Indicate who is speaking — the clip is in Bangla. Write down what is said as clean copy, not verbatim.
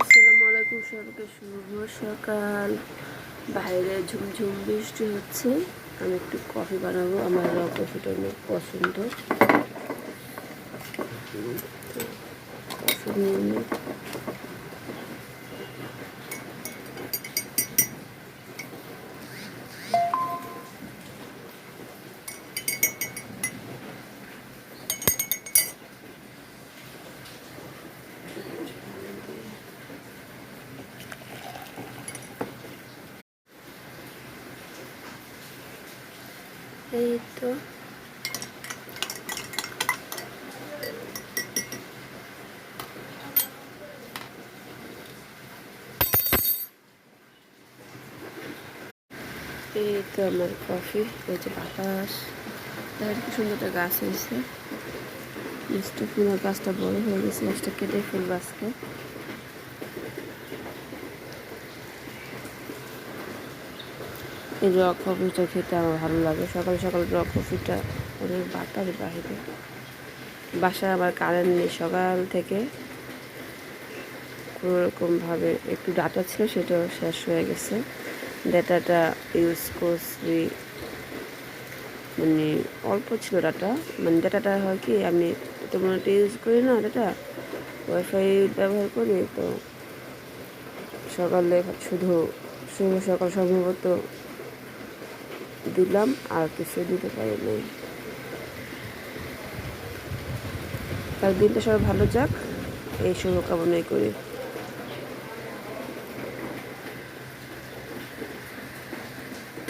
Speaker 1: আসসালামু আলাইকুম সবাইকে, শুভ সকাল। বাইরে ঝুমঝুম বৃষ্টি হচ্ছে। আমি একটু কফি বানাবো, আমার র কফিটা অনেক পছন্দ। কফি নিয়ে নিই। এই তো আমার কফি। এই যে বাতাস, তার কি সুন্দর একটা গাছ হয়েছে। গাছটা ফুলের গাছটা বড় হয়ে গেছে, গাছটা কেটে ফেলবো আজকে। এই র কফিটা খেতে আমার ভালো লাগে। সকাল সকাল র কফিটা, অনেক বাতাস বাহিরে। বাসায় আবার কারেন্ট নেই সকাল থেকে। কোনোরকমভাবে একটু ডাটা ছিল, সেটাও শেষ হয়ে গেছে। ডাটাটা ইউজ করছি, মানে অল্প ছিল ডাটা। মানে ডাটাটা হয় কি, আমি তেমন একটা ইউজ করি না, ডাটা ওয়াইফাই ব্যবহার করি। তো সকালে শুধু সকাল সম্ভবত দিলাম, আর কিছু দিতে পারি নাই। তার দিনটা সবাই ভালো যাক, এই শুভকামনাই করি।